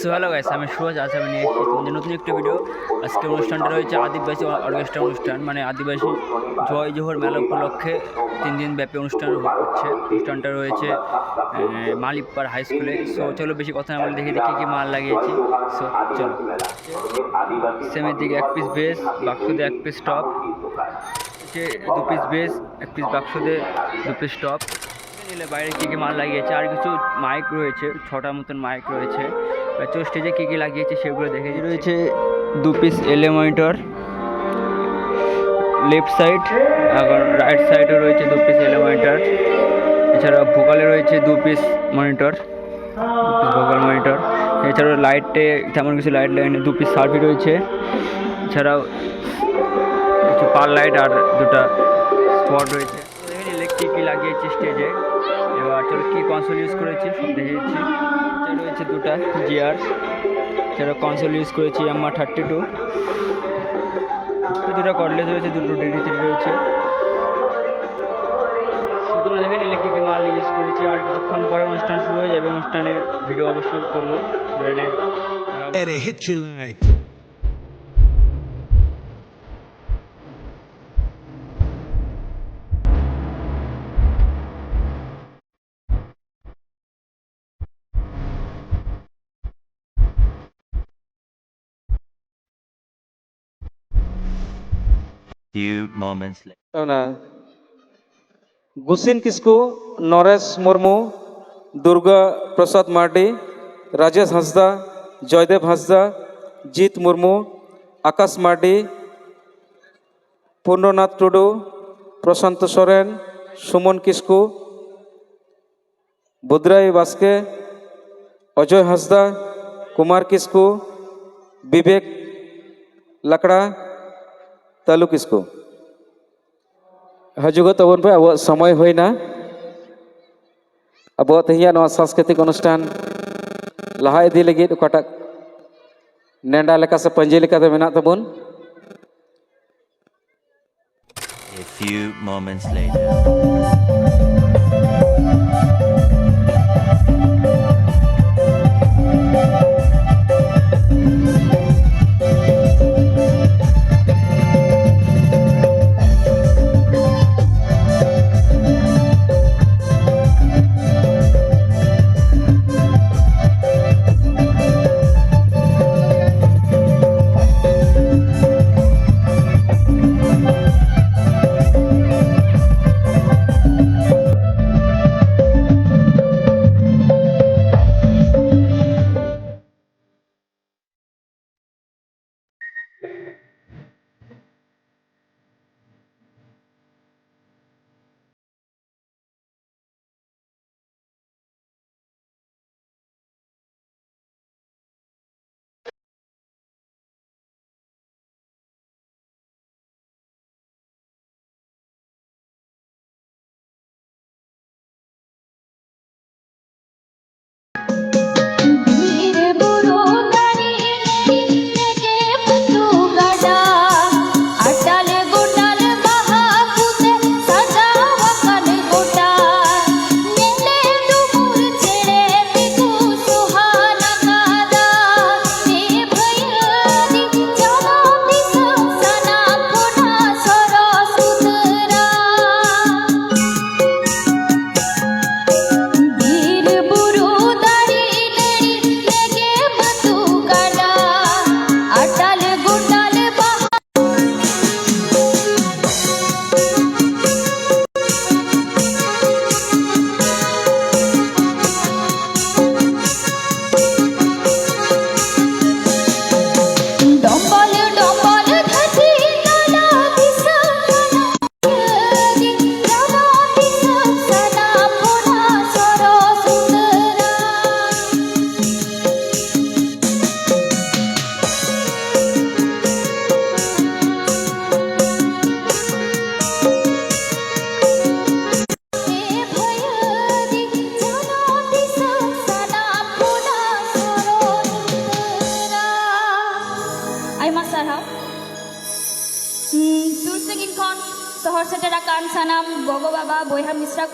So hello guys, আমি সুরজ। আজ আমি নিয়ে এসেছি তোমাদের নতুন একটা ভিডিও। আজকে অনুষ্ঠানটা রয়েছে আদিবাসী অর্কেস্ট্রা অনুষ্ঠান, মানে আদিবাসী জয় জোহর মেলা উপলক্ষে 3 দিন ব্যাপী অনুষ্ঠান হচ্ছে। অনুষ্ঠানটা রয়েছে মালিকপাড় হাই স্কুলে। সো চলো বেশি কথা না বলে দেখি কী কী মাল লাগিয়েছি। সো চলো। সেমের দিকে 1 পিস বেস, বাক্স দিয়ে 1 piece top, 2 piece base, 1 piece বাক্স দিয়ে 2 পিস টপ। নিলে বাইরে কী কী মাল লাগিয়েছে, আর কিছু মাইক রয়েছে, 6টার মতন মাইক রয়েছে। স্টেজে কী কী লাগিয়েছে সেগুলো দেখে রয়েছে 2 পিস এলএ মনিটর লেফট সাইড, আর রাইট সাইডে রয়েছে 2 পিস এলএ মনিটর। এছাড়া ভোকালে রয়েছে 2 piece monitor, 2 piece vocal monitor. এছাড়াও লাইটে তেমন কিছু লাইট লাইনে 2 পিস সার্ভি রয়েছে। এছাড়াও কিছু পার লাইট আর 2টা স্পট রয়েছে। দেখে নিলে কী কী লাগিয়েছি স্টেজে। এবার চলো কী কনসোল ইউজ করেছি সব দেখে দিচ্ছি। এটা রয়েছে 2টা জিআর, এছাড়া কনসোল ইউজ করেছি আমার 32, 2টা কর্ডলেস রয়েছে, 2টো DD3 রয়েছে। তোমরা দেখে নিলে কী কী মাল ইউজ করেছি। আর কিছুক্ষণ পরে অনুষ্ঠান শুরু হয়ে যাবে, অনুষ্ঠানের ভিডিও অবশ্যই করবো। Few moments later. गुसिन Kisku, Naresh Murmu, Durga Prasad Mardi, Rajesh Hansda, Jaydev Hansda, जीत मुर्मू, आकाश मार्डी, पूर्णनाथ टुडू, प्रशांत सोरेन, सुमन किस्कू, बुद्राई बास्के, अजय हांसदा, कुमार किस्कू, विवेक लकड़ा, तालु किस्कू। हजुग तबन पे अब समय होइना अब तेहिया नवा सांस्कृतिक अनुष्ठान लहा इदी लगित ओकाटा नेंडा लेका से पंजे लेका ते मेना तबन। A few moments later. Sohor seterakan sanam gogo baba boyha misra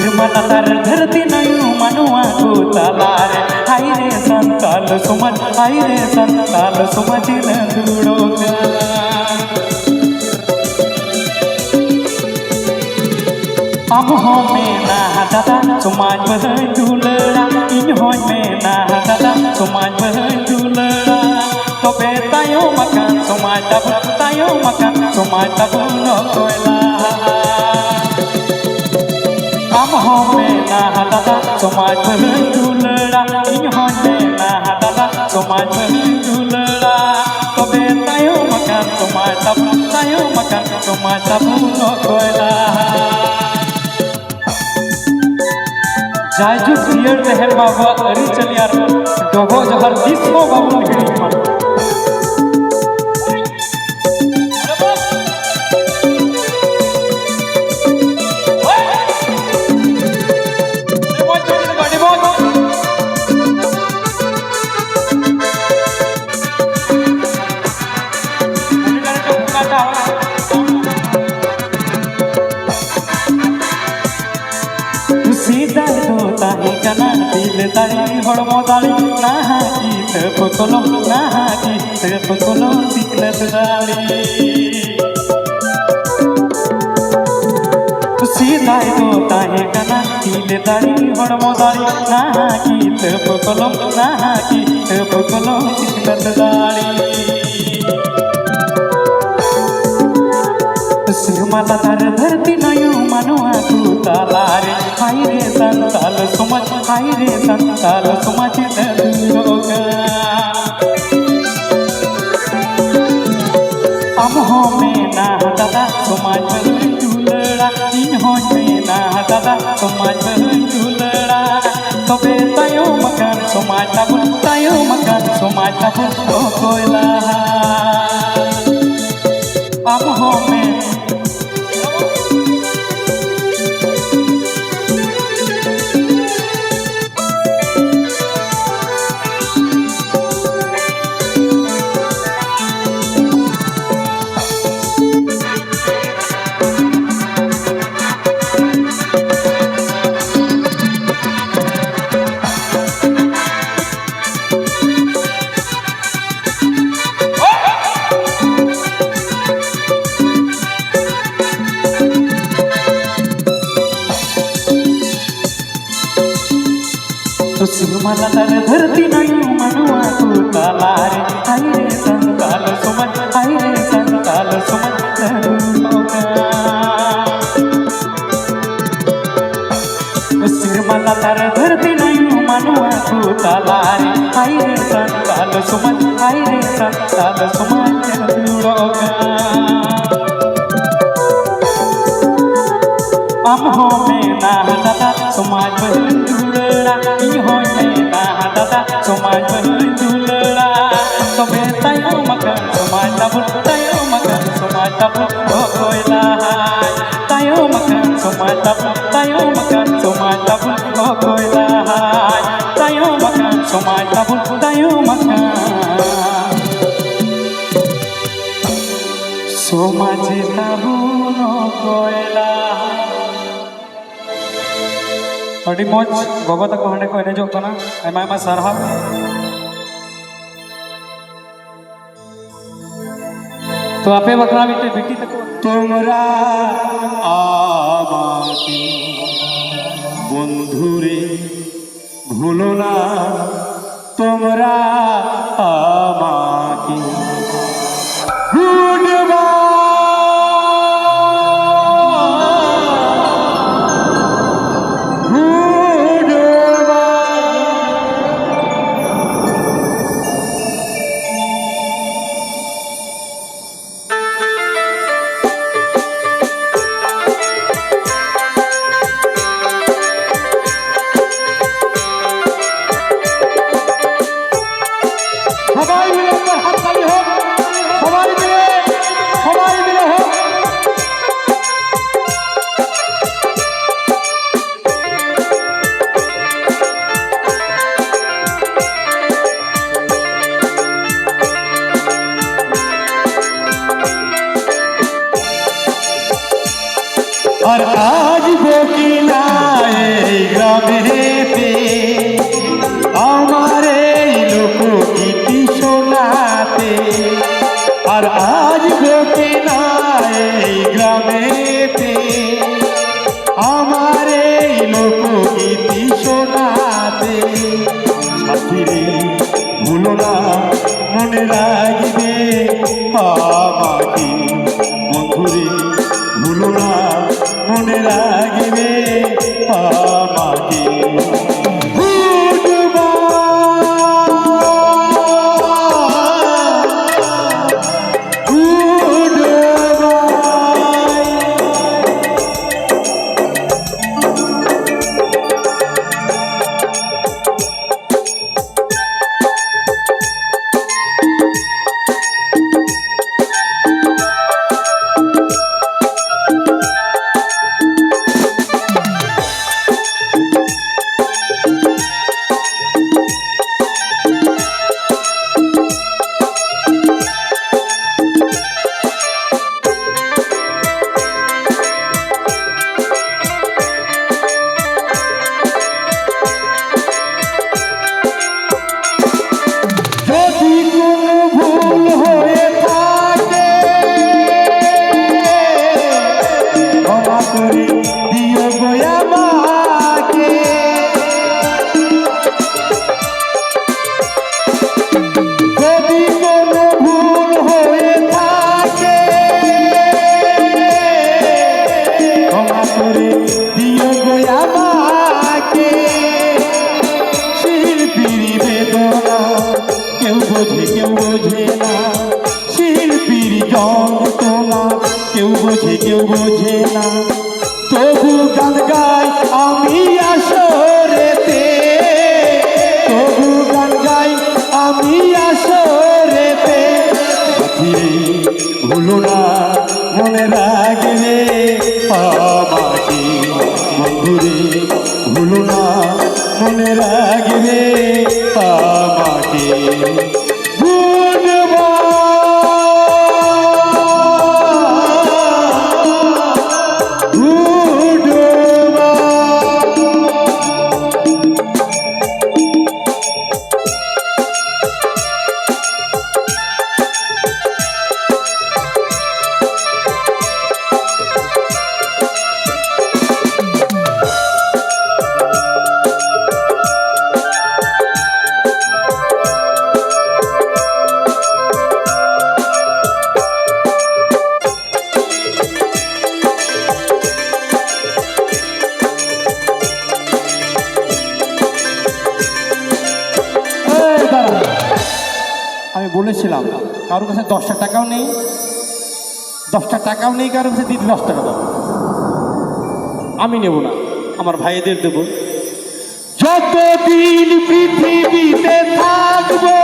सिरमला तार धरती नयू मनुआ को तलार हाय रे संताल समाज हाय रे संताल समाज न दुड़ोगा अब हो मेना दादा समाज बहन दुलड़ा इन हो मेना दादा समाज बहन दुलड़ा तो बे तायो मकान समाज तब तायो मकान समाज तब न कोयला अब हो मेना दादा समाज बहन दुलड़ा इन हो मेना दादा समाज बहन दुलड़ा तो बे तायो मकान समाज तब तायो मकान समाज तब न कोयला जायजु क्लियर तहर बाबा अरी चलियार डोगो जहर दिसो बाबू हिड़ी मा दिल दाड़ी हड़मो दाड़ी नाहा की तप कोलो सिकलत दाड़ी सीधाई दो ताहे कना दिल दाड़ी हड़मो दाड़ी नाहा की तप कोलो सिकलत दाड़ी सिरमला तार धरती नयू मनुआ को तलारे हाय रे संताल समाज हाय रे संताल समाज न दुड़ोगा अब हो मेना दादा समाज बहन दुलड़ा इन हो मेना दादा समाज बहन दुलड़ा तो बे तायो मकान समाज तब तायो मकान समाज तब तो कोयला अब हो में सिरमला तार धरती नयू मनुआ को तलारे हाय रे संताल समाज हाय रे संताल समाज सिरमला तार धरती नयू मनुआ को तलारे हाय रे संताल समाज हाय रे संताल समाज दुड़ोगा अब हो मेना दादा समाज बहन दुलड़ा इन हो मेना दादा समाज बहन दुलड़ा तो बे तायो मकान समाज तब तायो मकान समाज तब तो कोयला तायो मकान समाज तब तायो मकान समाज तब तो कोयला तायो मकान समाज तब तायो मकान समाज तब न कोयला अड़ी मौज गोगो तक हांडे को एनेजो कना आयमा आयमा सारहाव तो आपे बकरा बिटे बिटी तक তোমরা আমাকে বন্ধুরে ভুলো না তোমরা আমাকে और आज वो की এই গ্রামেতে আমার এই লোকগীতি শোনাতে আর আজ লোকে না এই গ্রামেতে আমার এই লোকগীতি শোনাতে সাথীরে ভুলো না মনে রাখবে আমাকে বন্ধুরে ভুলো না মনে রাখবে আমাকে কেউ বোঝে না শিল্পীর যন্ত্রণা কেউ বোঝে না তবু গান গাই আমি আসরেতে তবু গান গাই আমি আসরেতে ভুলো না মনে রাখবে আমাকে বন্ধুরে ভুলো না মনে রাখবে আমাকে আমি বলেছিলাম কারোর কাছে 10টা টাকাও নেই 10টা টাকাও নেই কারোর কাছে দিদি 10 টাকা দাও আমি নেব না আমার ভাইদের দেব যতদিন পৃথিবীতে থাকবো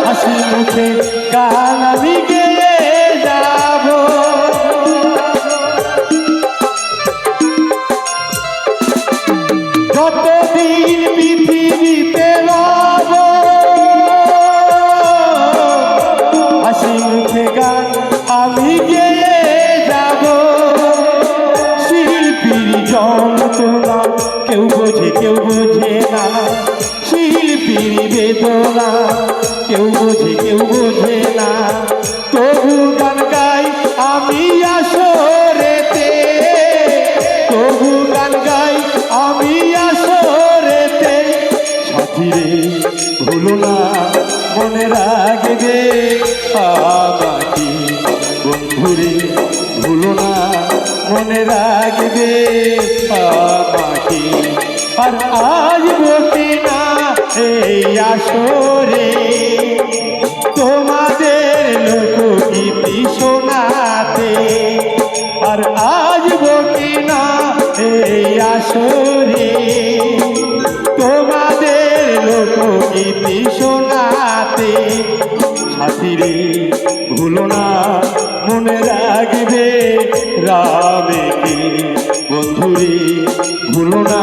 হাসি মুখে গান আমি গেয়ে যাব যতদিন পৃথিবীতে রব হাসি মুখে গান আমি গেয়ে যাব শিল্পীর যন্ত্রণা কেউ বোঝে না শিল্পীর বেদনা কেউ বোঝে না তবু গান গাই আমি আসরেতে তবু গান গাই আমি আসরেতে সাথীরে ভুলো না মনে রাখবে আমাকে বন্ধুরে ভুলো না মনে রাখবে আমাকে আর আজ বলতে না এই আসরে তোমাদের লোকগীতি শোনাতে আর আজ বলতে না এই আসরে তোমাদের লোকগীতি শোনাতে সাথীরে ভুলো না মনে রাখবে রামেকে বন্ধুরে ভুলো না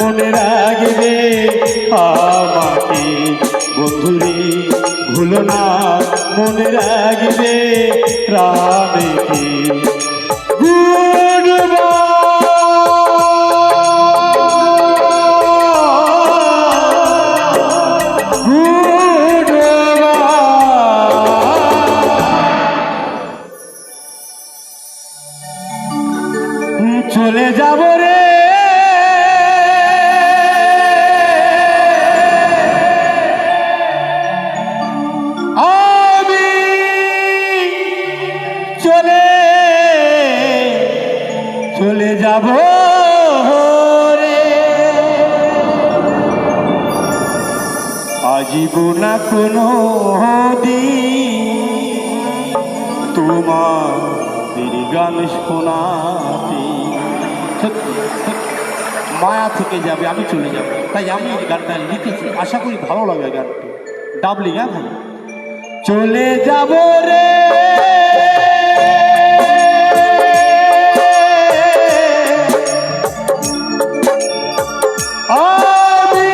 মনে রাখবে আমাকে বন্ধুরে ভুলো না মনে রাখবে রামেকে গুড চলে যাব রে আমি চলে যাব রে আজিব না কোনো দিন তোমাদের গান শোনাতে সত্যি মায়া থেকে যাবে আমি চলে যাব তাই আমি এই গানটা লিখেছি আশা করি ভালো লাগবে গানটি ডাবলিং ভাই চলে যাব রে আমি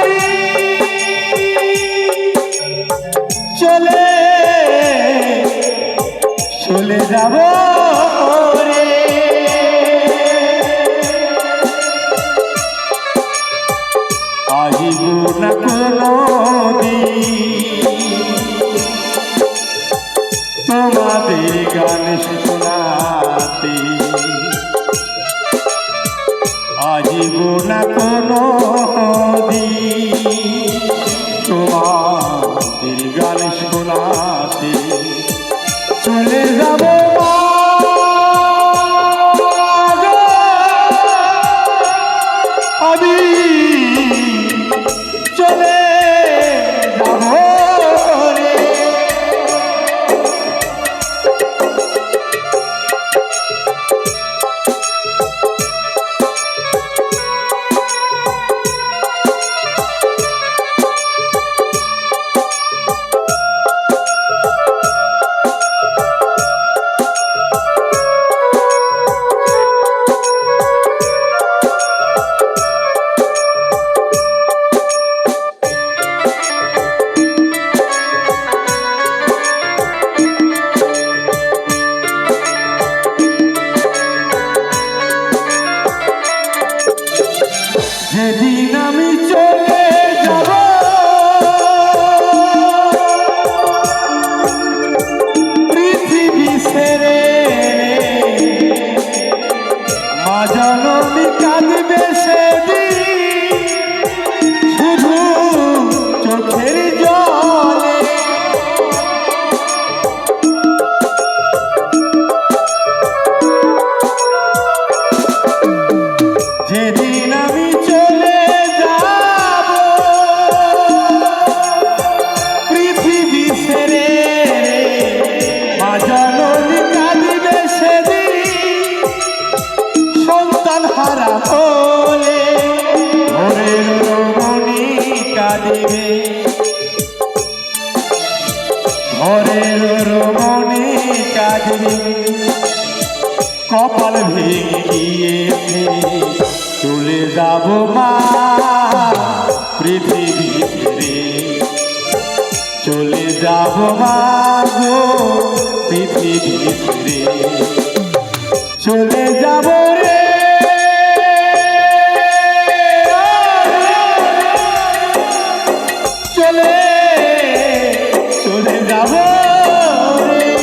চলে যাব রে আজিব না কোনো তোমাদের গান শোনাতে আজিব না কোনো তোমাদের গান শোনাতে চলে যাব আমি চলে যাব রে যেদিন আমি চলে যাব পৃথিবী ছেড়ে মা জননী কাঁদবে সেদিন শুধু চোখের জলে যেদিন আমি চলে যাব পৃথিবী ছেড়ে মা জননী কাঁদিবে সেদিন সন্তান হারা হলে ভোরের রমণী কাঁদিবে ভোরের রমণী কাঁদিবে কপাল ভেঙে গিয়েছে চলে যাব মা পৃথিবী ছেড়ে চলে যাব মা গো পৃথিবী ছেড়ে চলে যাব রে চলে যাব রে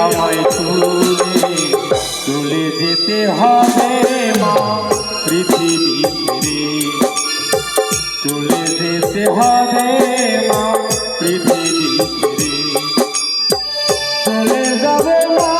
আমায় চলে যেতে হবে মা পৃথিবী ছেড়ে চলে যেতে হবে মা পৃথিবী ছেড়ে চলে যাবে মা